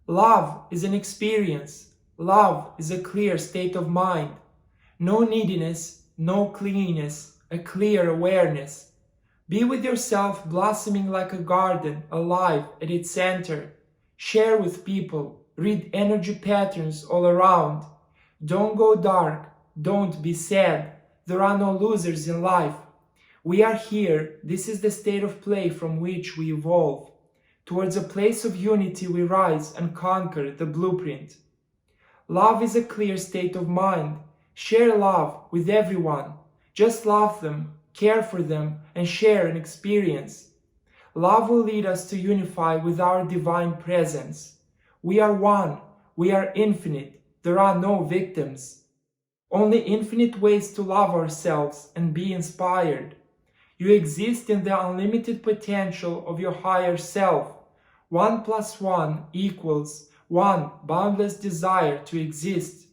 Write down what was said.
Love is an experience. Love is a clear state of mind. No neediness, no clinginess, a clear awareness. Be with yourself blossoming like a garden, alive at its center. Share with people, read energy patterns all around. Don't go dark, don't be sad. There are no losers in life. We are here, this is the state of play from which we evolve. Towards a place of unity we rise and conquer the blueprint. Love is a clear state of mind. Share love with everyone. Just love them, care for them, and share an experience. Love will lead us to unify with our divine presence. We are one, we are infinite, there are no victims. Only infinite ways to love ourselves and be inspired. You exist in the unlimited potential of your higher self. 1 + 1 = 1 boundless desire to exist.